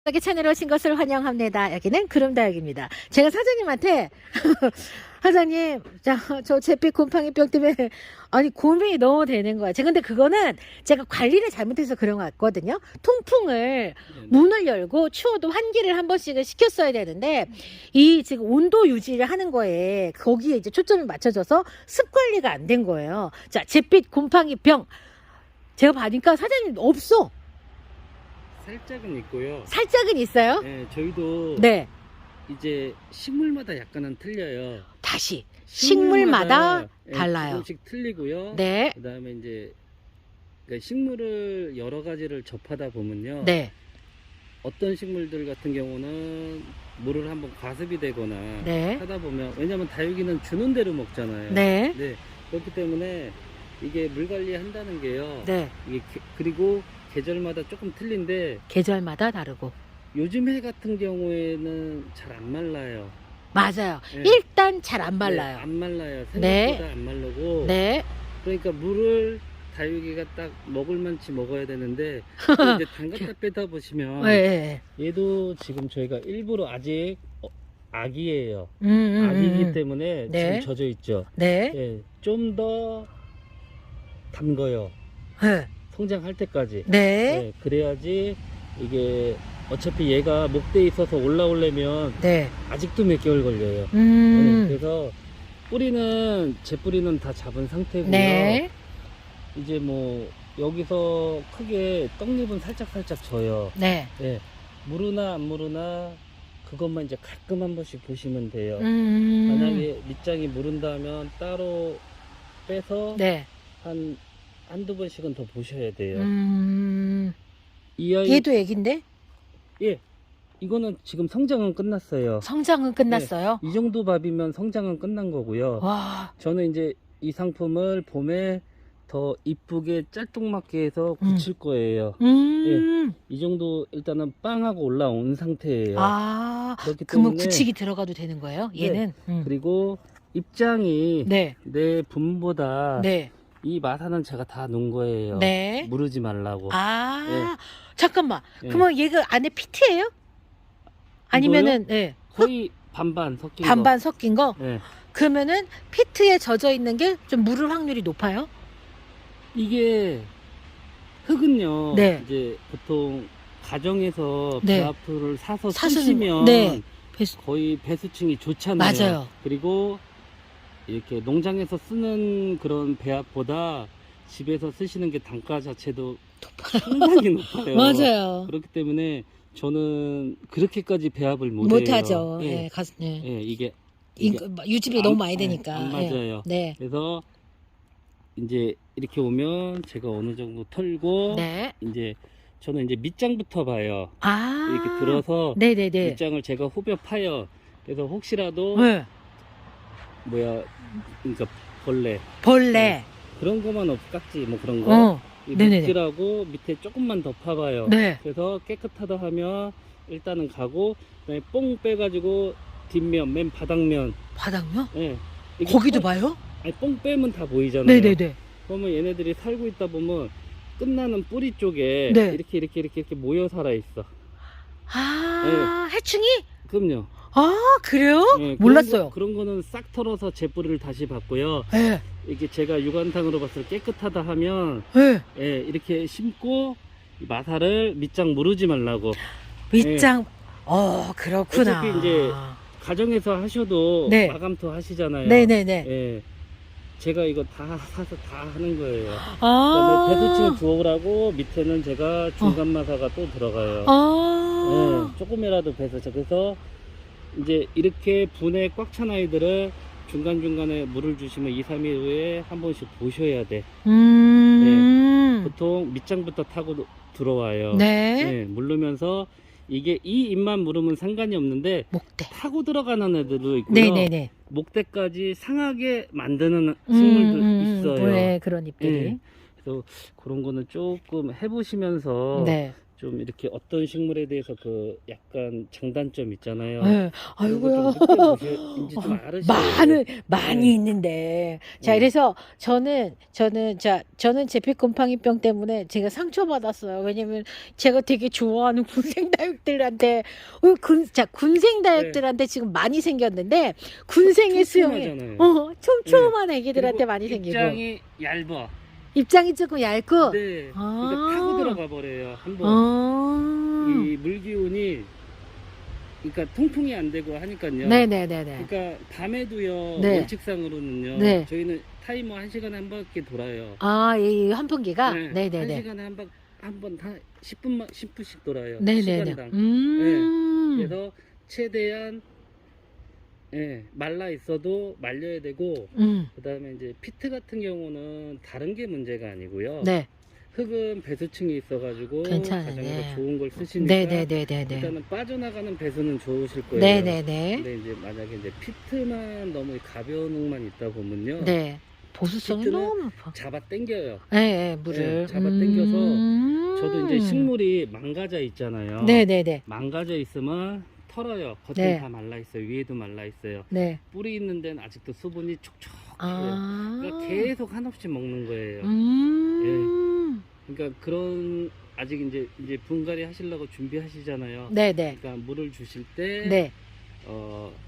여기 채널에 오신 것을 환영합니다. 여기는 구름다육입니다. 제가 사장님한테 사장님, 저 잿빛 곰팡이병 때문에 아니 고민이 너무 되는 거야. 근데 그거는 제가 관리를 잘못해서 그런 것 같거든요. 통풍을 문을 열고 추워도 환기를 한 번씩은 시켰어야 되는데 이 지금 온도 유지를 하는 거에 거기에 이제 초점이 맞춰져서 습 관리가 안 된 거예요. 자, 잿빛 곰팡이병 제가 봐니까 사장님 없어. 살짝은 있고요. 살짝은 있어요? 네, 저희도 네. 이제 식물마다 약간은 틀려요. 다시 식물마다 예, 달라요. 조금씩 틀리고요. 네. 그다음에 이제 그러니까 식물을 여러 가지를 접하다 보면요. 네. 어떤 식물들 같은 경우는 물을 한번 과습이 되거나 네. 하다 보면 왜냐면 다육이는 주는 대로 먹잖아요. 네. 네. 그렇기 때문에 이게 물 관리한다는 게요. 네. 이게 그리고 계절마다 조금 틀린데 계절마다 다르고. 요즘 해 같은 경우에는 잘 안 말라요. 맞아요. 네. 일단 잘 안 말라요. 네, 안 말라요. 생각보다 네. 안 말르고. 네. 그러니까 물을 다육이가 딱 먹을 만치 먹어야 되는데 또 이제 담갔다 빼다 보시면 네. 얘도 지금 저희가 일부러 아직 아기예요. 음. 아기이기 때문에 네. 지금 젖어 있죠. 네. 예, 좀 더 담궈요. 네. 성장할 때까지. 네. 예, 그래야지 이게 어차피 얘가 목대에 있어서 올라오려면 네. 아직도 몇 개월 걸려요. 네, 그래서 제 뿌리는 다 잡은 상태고요. 네. 이제 뭐 여기서 크게 떡잎은 살짝 져요. 네. 예, 무르나 안 무르나 그것만 이제 가끔 한 번씩 보시면 돼요. 만약에 밑장이 무른다면 따로 빼서 네. 한두 번씩은 더 보셔야 돼요. 이 얘도 애기인데? 예, 이거는 지금 성장은 끝났어요. 성장은 끝났어요? 이 정도 밥이면 성장은 끝난 거고요. 와. 저는 이제 이 상품을 봄에 더 이쁘게 짤뚱맞게 해서 붙일 거예요. 이 정도 일단은 빵하고 올라온 상태예요. 아, 그렇기 그러면 때문에 굳히기 들어가도 되는 거예요? 얘는? 그리고 입장이 네. 내 분보다 네. 이 마사는 제가 다 놓은 거예요. 네. 무르지 말라고. 아, 잠깐만. 예. 그러면 얘가 안에 피트예요? 아니면은, 네. 거의 반반 섞인 거. 반반 섞인 거? 예. 그러면은 피트에 젖어 있는 게 좀 물을 확률이 높아요? 이게 흙은요. 네. 이제 보통 가정에서 네. 배합토를 사서 사수는- 쓰시면 네. 배수- 거의 배수층이 좋잖아요. 맞아요. 그리고 이렇게 농장에서 쓰는 그런 배합보다 집에서 쓰시는 게 단가 자체도 상당히 높아요. 맞아요. 그렇기 때문에 저는 그렇게까지 배합을 못해요. 못하죠. 예. 예, 예, 이게 유지비 너무 많이 되니까. 안 맞아요. 네. 그래서 이제 이렇게 오면 제가 어느 정도 털고 네. 이제 저는 이제 밑장부터 봐요. 아. 이렇게 들어서 네네네. 밑장을 제가 후벼 파요. 그래서 혹시라도 네. 그러니까 벌레 벌레. 그런 거만 깍지 뭐 그런 거 어. 네네네. 묶이라고 밑에 조금만 더 파봐요. 네. 그래서 깨끗하다 하면 일단은 가고 그다음에 뽕 빼가지고 뒷면 맨 바닥면 바닥면? 예. 이게 거기도 뽕- 봐요? 아니 뽕 빼면 다 보이잖아요. 네네네. 그러면 얘네들이 살고 있다 보면 끝나는 뿌리 쪽에 네. 이렇게 모여 살아 있어. 아, 해충이? 그럼요. 아, 그래요? 예, 몰랐어요. 그런 거는 싹 털어서 제 뿌리를 다시 받고요. 예. 이게 제가 육안탕으로 봤을 때 깨끗하다 하면 예. 예, 이렇게 심고 이 마사를 밑장 무르지 말라고. 밑장. 그렇구나. 어차피 이제 가정에서 하셔도 네. 마감토 하시잖아요. 네네네. 예. 제가 이거 다 사서 다 하는 거예요. 아. 그다음에 배수층 주워오라고 밑에는 제가 중간 마사가 또 들어가요. 아. 예, 조금이라도 배수층. 그래서 이제 이렇게 분에 꽉 찬 아이들을 중간중간에 물을 주시면 2, 3일 후에 한 번씩 보셔야 돼. 보통 밑장부터 타고 들어와요. 네. 예, 물르면서 이게 이 잎만 물으면 상관이 없는데 목대. 타고 들어가는 애들도 있고요. 네네네. 목대까지 상하게 만드는 식물도 있어요. 네, 그런 잎들이. 예. 그래서 그런 거는 조금 해보시면서 네. 좀 이렇게 어떤 식물에 대해서 그 약간 장단점 있잖아요. 네. 아이고야. 이제 좀 알으셔야 많이 네. 있는데. 자, 네. 그래서 저는 제피곰팡이병 때문에 제가 상처받았어요. 왜냐면 제가 되게 좋아하는 군생다육들한테, 군생다육들한테 지금 많이 생겼는데, 군생의 수용이, 촘촘하잖아요. 촘촘한 애기들한테 그리고 많이 생기고. 입장이 얇아. 입장이 조금 얇고. 네. 아. 그러니까 타고 들어가 버려요. 한번 이 물기운이 그러니까 통풍이 안 되고 하니까요. 네네네네. 그러니까 밤에도요. 네. 원칙상으로는요. 네. 저희는 타이머 1시간에 한 바퀴 돌아요. 아, 이 환풍기가? 네. 네네네. 1시간에 한 번 다 10분씩 돌아요. 네네네. 시간당. 그래서 최대한 말라 있어도 말려야 되고 그다음에 이제 피트 같은 경우는 다른 게 문제가 아니고요. 네. 흙은 배수층이 있어가지고 괜찮아요. 가장 네. 더 좋은 걸 쓰시니까 네네네네네. 일단은 빠져나가는 배수는 좋으실 거예요. 네네네. 근데 이제 만약에 이제 피트만 너무 가벼운 흙만 있다 보면요. 네. 보수성이 피트는 너무 높아. 잡아 당겨요. 네, 물을. 잡아 당겨서 저도 이제 식물이 망가져 있잖아요. 네네네. 망가져 있으면 털어요. 겉은 네. 다 말라 있어요. 위에도 말라 있어요. 네. 뿌리 있는 데는 아직도 수분이 촉촉해요. 아. 그러니까 계속 한없이 먹는 거예요. 그러니까 그런 아직 이제 분갈이 하시려고 준비하시잖아요. 네네. 그러니까 물을 주실 때 네.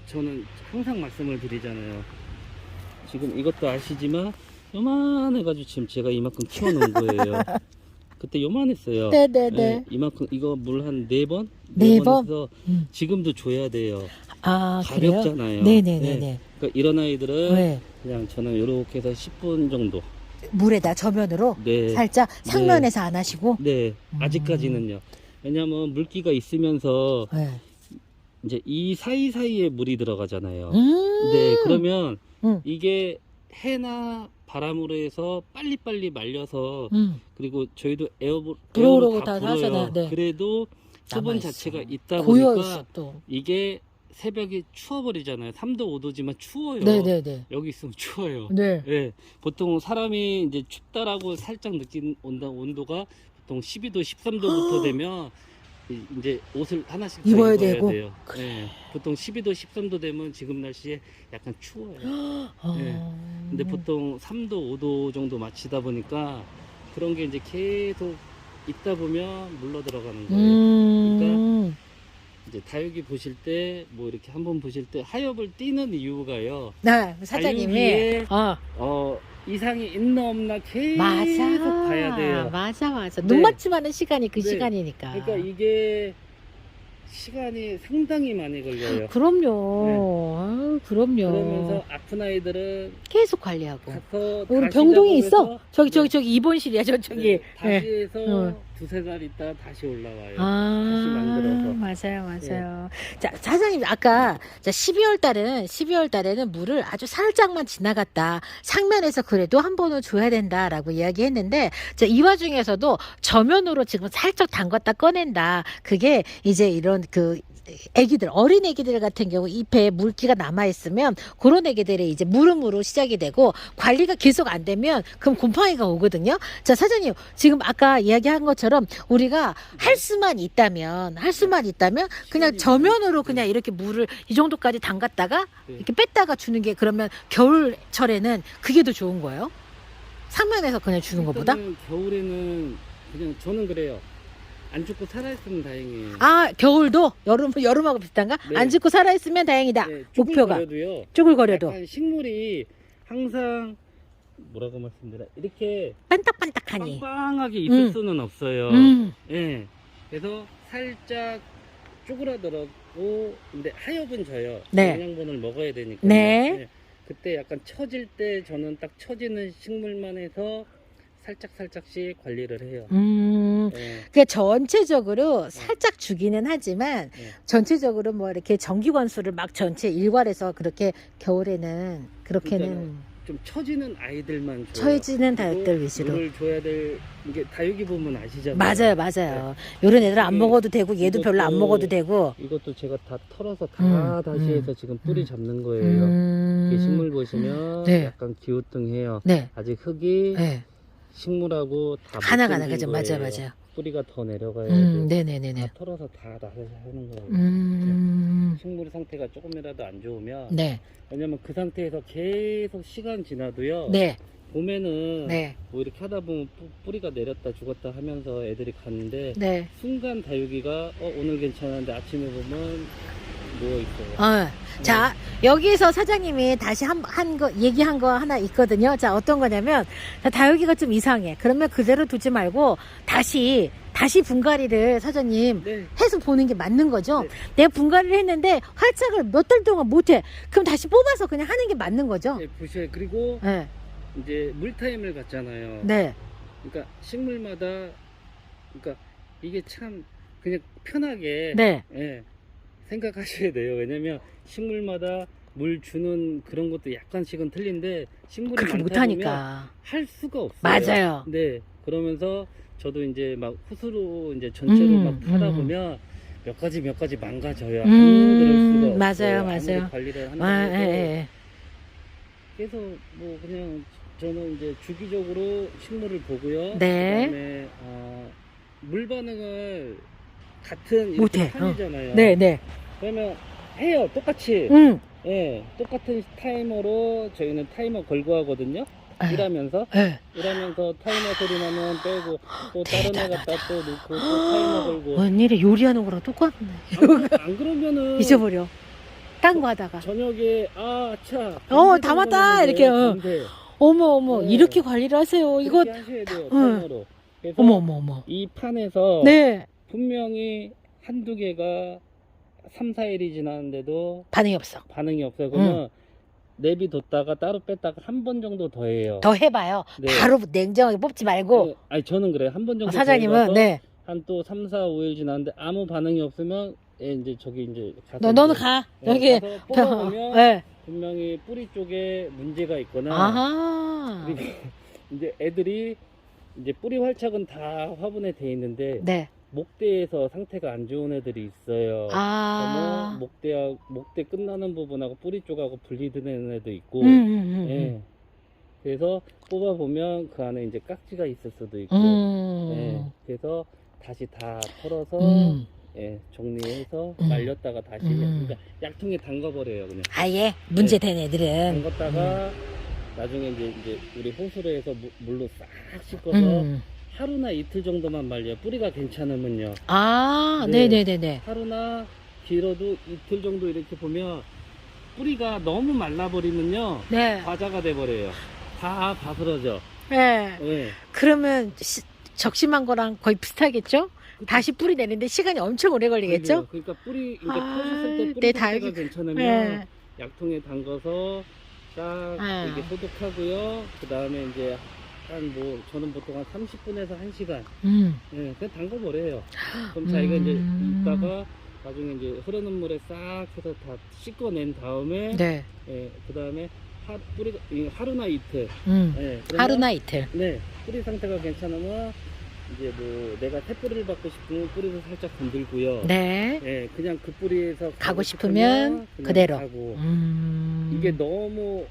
저는 항상 말씀을 드리잖아요. 지금 이것도 아시지만 요만해가지고 지금 제가 이만큼 키워놓은 거예요. 그때 요만했어요. 네네네. 예, 이만큼 이거 물 한 4번? 네 번? 해서 음. 지금도 줘야 돼요. 아, 그래요? 가볍잖아요. 네네네네. 네. 그러니까 이런 아이들은 네. 그냥 저는 이렇게 해서 10분 정도. 물에다 저면으로 네. 살짝 상면에서 안 하시고. 네. 아직까지는요. 왜냐면 물기가 있으면서 네. 이제 이 사이사이에 물이 들어가잖아요. 음. 네. 그러면 음. 이게 해나 바람으로 해서 빨리빨리 말려서 그리고 저희도 불어오르고 다 다 하잖아요. 네. 그래도 수분 남아있어. 자체가 있다 고여 보니까 있어 또. 이게 새벽에 추워버리잖아요. 3도 5도지만 추워요. 네네네. 여기 있으면 추워요. 네. 예, 보통 사람이 이제 춥다라고 살짝 느낀 온도가 보통 12도, 13도부터 되면 이제 옷을 하나씩 더 입어야 입어야 되고. 돼요. 예, 보통 12도, 13도 되면 지금 날씨에 약간 추워요. 네. 근데 보통 3도, 5도 정도 맞추다 보니까 그런 게 이제 계속 있다 보면 물러 들어가는 거예요. 그러니까 이제 다육이 보실 때 뭐 이렇게 한번 보실 때 하엽을 띠는 이유가요. 네, 사장님이. 다육이에 이상이 있나 없나 계속 봐야 돼요. 맞아. 네. 눈맞춤하는 시간이 그 네. 시간이니까. 그러니까 이게 시간이 상당히 많이 걸려요. 그럼요. 아유, 그럼요. 그러면서 아픈 아이들은 계속 관리하고. 가서 우리 다시 병동이 있어? 작업해서 저기 입원실이야, 저쪽이. 네, 다시 네. 해서 두세 달 있다가 다시 올라와요. 다시 만들어서. 맞아요. 자, 사장님, 아까 12월 달에는 물을 아주 살짝만 지나갔다. 상면에서 그래도 한 번은 줘야 된다라고 이야기 했는데, 이 와중에서도 저면으로 지금 살짝 담갔다 꺼낸다. 그게 이제 이런 어린 애기들 같은 경우 잎에 물기가 남아있으면 그런 애기들이 이제 무름으로 시작이 되고 관리가 계속 안 되면 그럼 곰팡이가 오거든요. 자, 사장님, 지금 아까 이야기한 것처럼 우리가 할 수만 있다면 그냥 저면으로 그냥 이렇게 물을 이 정도까지 담갔다가 이렇게 뺐다가 주는 게 그러면 겨울철에는 그게 더 좋은 거예요? 상면에서 그냥 주는 것보다? 겨울에는 그냥 저는 그래요. 안 죽고 살아있으면 다행이에요. 아, 겨울도 여름하고 비슷한가? 네. 안 죽고 살아있으면 다행이다. 네, 목표가 쭈글거려도요. 쭈글거려도 약간 식물이 항상 뭐라고 말씀드려 이렇게 반딱반딱하니. 빵빵하게 있을 수는 없어요. 예. 그래서 살짝 쭈그라들었고 근데 하엽은 져요. 네. 영양분을 먹어야 되니까. 네. 그때 약간 처질 때 저는 딱 처지는 식물만 해서 살짝씩 관리를 해요. 그러니까 전체적으로 살짝 주기는 하지만 전체적으로 뭐 이렇게 정기관수를 막 전체 일괄해서 그렇게 겨울에는 그렇게는 좀 처지는 아이들만 줘요. 처지는 다육들 위주로. 물을 줘야 될 이게 다육이 보면 아시잖아요. 맞아요. 요런 애들 안 먹어도 되고 얘도 별로 안 먹어도 되고. 이것도 제가 다 털어서 다 다시 해서 지금 뿌리 잡는 거예요. 이 식물 보시면 네. 약간 기우뚱해요. 네. 아직 흙이 네. 식물하고 다 하나가 못 그죠? 던진 거예요. 맞아요. 뿌리가 더 내려가야 돼. 네네네네. 다 털어서 다 하는 거예요. 식물 상태가 조금이라도 안 좋으면 네. 왜냐면 그 상태에서 계속 시간 지나도요. 네. 봄에는 네. 뭐 이렇게 하다 보면 뿌리가 내렸다 죽었다 하면서 애들이 갔는데 네. 순간 다육이가 오늘 괜찮은데 아침에 보면 누워 있어요. 자, 여기서 사장님이 다시 얘기한 거 하나 있거든요. 자, 어떤 거냐면, 자, 다육이가 좀 이상해. 그러면 그대로 두지 말고, 다시 분갈이를 사장님 네. 해서 보는 게 맞는 거죠. 네. 내가 분갈이를 했는데, 활착을 몇 달 동안 못해. 그럼 다시 뽑아서 그냥 하는 게 맞는 거죠. 네, 보셔요. 그리고 네. 이제 물타임을 갖잖아요. 네. 그러니까 식물마다 그러니까 이게 참 그냥 편하게 네. 예, 생각하셔야 돼요. 왜냐면 식물마다 물 주는 그런 것도 약간씩은 틀린데 식물이 그렇게 많다 보면 못하니까. 할 수가 없어요. 맞아요. 네. 그러면서 저도 이제 막 호수로 이제 전체로 막 타다 보면 몇 가지 망가져요. 아무 그럴 수가 없어요. 맞아요. 아무리 관리를 한다고 아, 해도 예. 그래서 뭐 그냥 저는 이제 주기적으로 식물을 보고요. 네. 그다음에 물 반응을 같은 못해. 이렇게 판이잖아요. 네, 네. 그러면 해요. 똑같이. 예, 똑같은 타이머로 저희는 타이머 걸고 하거든요. 일하면서 네. 타이머 소리 나면 빼고 또 다른 애 갖다 또 놓고 또 타이머 걸고. 웬일에 요리하는 거랑 똑같네. 안 그러면은 잊어버려. 딴 거 하다가. 저녁에 아차. 다 맞다 이렇게. 어머 네. 이렇게 관리를 하세요. 이거 이렇게 하셔야 돼요. 타이머로. 그래서 어머. 이 판에서 네. 분명히 한두 개가 3, 4일이 지났는데도 반응이 없어. 반응이 없어요. 그러면 내비뒀다가 따로 뺐다가 한 번 정도 더 해요. 더 해봐요. 네. 바로 냉정하게 뽑지 말고. 네, 아니 저는 그래요. 한 번 정도 사장님은 네. 한 또 3, 4, 5일 지났는데 아무 반응이 없으면 이제 저기 이제 가서 너는 이제, 가. 네, 여기. 가서 뽑아보면 네. 분명히 뿌리 쪽에 문제가 있거나 아하. 그리고 이제 애들이 이제 뿌리 활착은 다 화분에 돼 있는데 네. 목대에서 상태가 안 좋은 애들이 있어요. 아. 그러면 목대 끝나는 부분하고 뿌리 쪽하고 분리되는 애도 있고. 예. 그래서 뽑아보면 그 안에 이제 깍지가 있을 수도 있고. 예. 그래서 다시 다 털어서 예, 정리해서 말렸다가 다시 그러니까 약통에 담가버려요 그냥. 아예 문제된 애들은. 담갔다가 나중에 이제 우리 호수로 해서 물로 싹 씻어서 하루나 이틀 정도만 말려요. 뿌리가 괜찮으면요. 아, 네. 네네네네. 하루나 길어도 이틀 정도 이렇게 보면 뿌리가 너무 말라버리면요. 네. 과자가 돼버려요. 다 바스러져. 네. 네. 그러면 적심한 거랑 거의 비슷하겠죠? 다시 뿌리 내는데 시간이 엄청 오래 걸리겠죠? 그러니까 퍼셨을 때 뿌리 내 상태가 다육이. 괜찮으면 네. 약통에 담가서 딱 이렇게 소독하고요. 그 다음에 이제 저는 보통 한 30분에서 1시간. 네, 그냥 담가버려요. 그럼 자기가 이제 있다가 나중에 이제 흐르는 물에 싹 해서 다 씻어낸 다음에, 네. 예, 그 다음에 뿌리가 하루나 이틀. 예, 그러면, 하루나 이틀. 네, 뿌리 상태가 괜찮으면 이제 뭐 내가 새뿌리를 받고 싶으면 뿌리를 살짝 건들고요. 네. 예, 그냥 그 뿌리에서 가고 싶으면 그냥 그대로. 가고. 이게 너무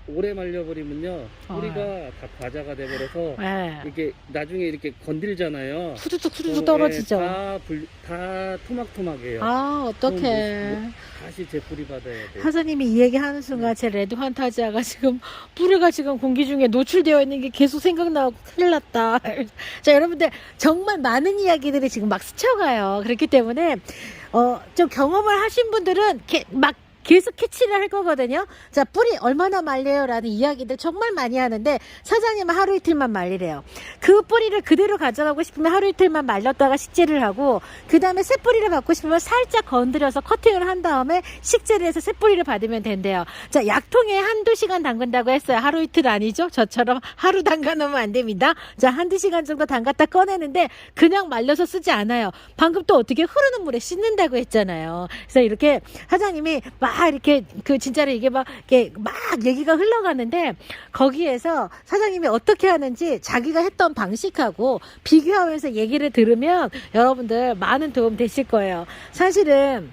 오래 말려버리면요 뿌리가 다 과자가 돼버려서 네. 이게 나중에 이렇게 건들잖아요. 후두둑 떨어지죠. 다 토막토막해요. 아, 어떡해. 다시 제 뿌리 받아야 돼요. 사장님이 이 얘기 하는 순간 제 레드 판타지아가 지금 뿌리가 지금 공기 중에 노출되어 있는 게 계속 생각나고 큰일 났다. 자, 여러분들 정말 많은 이야기들이 지금 막 스쳐가요. 그렇기 때문에 좀 경험을 하신 분들은 막 계속 캐치를 할 거거든요. 자, 뿌리 얼마나 말려요? 라는 이야기들 정말 많이 하는데 사장님은 하루 이틀만 말리래요. 그 뿌리를 그대로 가져가고 싶으면 하루 이틀만 말렸다가 식재를 하고 그 다음에 새 뿌리를 받고 싶으면 살짝 건드려서 커팅을 한 다음에 식재를 해서 새 뿌리를 받으면 된대요. 자, 약통에 한두 시간 담근다고 했어요. 하루 이틀 아니죠? 저처럼 하루 담가 놓으면 안 됩니다. 자, 한두 시간 정도 담갔다 꺼내는데 그냥 말려서 쓰지 않아요. 방금 또 어떻게 흐르는 물에 씻는다고 했잖아요. 그래서 이렇게 사장님이 막 이렇게 진짜로 이게 막 얘기가 흘러가는데 거기에서 사장님이 어떻게 하는지 자기가 했던 방식하고 비교하면서 얘기를 들으면 여러분들 많은 도움 되실 거예요. 사실은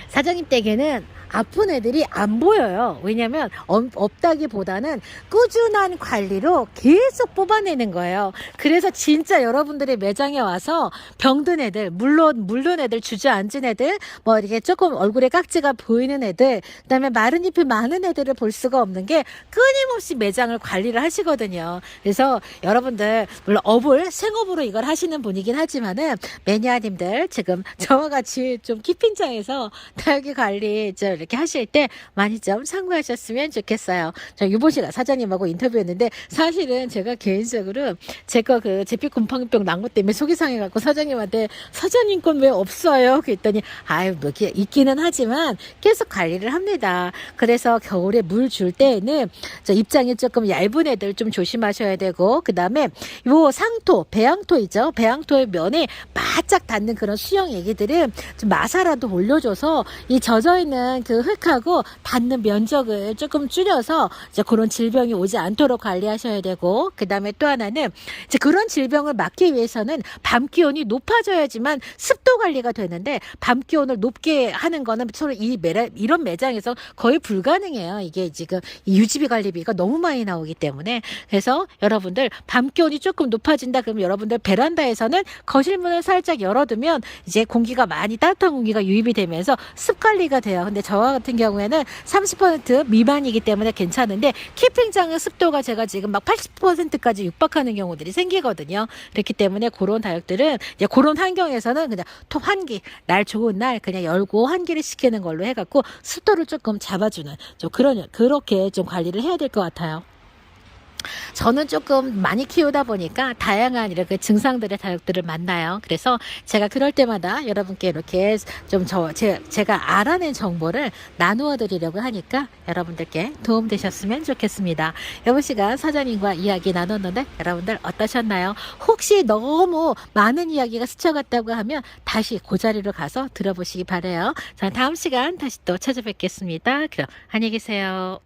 사장님 댁에는 아픈 애들이 안 보여요. 왜냐면 없다기보다는 꾸준한 관리로 계속 뽑아내는 거예요. 그래서 진짜 여러분들의 매장에 와서 병든 애들, 물론 애들, 주저앉은 애들, 뭐 이렇게 조금 얼굴에 깍지가 보이는 애들, 그다음에 마른 잎이 많은 애들을 볼 수가 없는 게 끊임없이 매장을 관리를 하시거든요. 그래서 여러분들 물론 생업으로 이걸 하시는 분이긴 하지만은 매니아님들 지금 저와 같이 좀 키핑장에서 다육이 관리 좀 이렇게 하실 때 많이 좀 참고하셨으면 좋겠어요. 저 유보씨가 사장님하고 인터뷰했는데 사실은 제가 개인적으로 제가 그 제피 곰팡이병 난 것 때문에 속이 상해갖고 사장님한테 사장님 건 왜 없어요? 그랬더니 아유 뭐 있기는 하지만 계속 관리를 합니다. 그래서 겨울에 물 줄 때에는 저 입장이 조금 얇은 애들 좀 조심하셔야 되고 그 다음에 요 상토, 배양토이죠. 배양토의 면에 바짝 닿는 그런 수영 애기들은 좀 마사라도 올려줘서 이 젖어있는 그 흙하고 닿는 면적을 조금 줄여서 이제 그런 질병이 오지 않도록 관리하셔야 되고 그 다음에 또 하나는 이제 그런 질병을 막기 위해서는 밤 기온이 높아져야지만 습도 관리가 되는데 밤 기온을 높게 하는 거는 서로 이런 매장에서 거의 불가능해요. 이게 지금 이 유지비 관리비가 너무 많이 나오기 때문에 그래서 여러분들 밤 기온이 조금 높아진다 그러면 여러분들 베란다에서는 거실 문을 살짝 열어두면 이제 공기가 많이 따뜻한 공기가 유입이 되면서 습 관리가 돼요. 근데 저와 같은 경우에는 30% 미만이기 때문에 괜찮은데 키핑장의 습도가 제가 지금 막 80%까지 육박하는 경우들이 생기거든요. 그렇기 때문에 그런 다육들은 이제 그런 환경에서는 그냥 톡 환기 날 좋은 날 그냥 열고 환기를 시키는 걸로 해갖고 습도를 조금 잡아주는 좀 그렇게 좀 관리를 해야 될 것 같아요. 저는 조금 많이 키우다 보니까 다양한 이렇게 증상들의 다육들을 만나요. 그래서 제가 그럴 때마다 여러분께 이렇게 좀 제가 알아낸 정보를 나누어 드리려고 하니까 여러분들께 도움 되셨으면 좋겠습니다. 이번 시간 사장님과 이야기 나눴는데 여러분들 어떠셨나요? 혹시 너무 많은 이야기가 스쳐갔다고 하면 다시 그 자리로 가서 들어보시기 바래요. 자, 다음 시간 다시 또 찾아뵙겠습니다. 그럼 안녕히 계세요.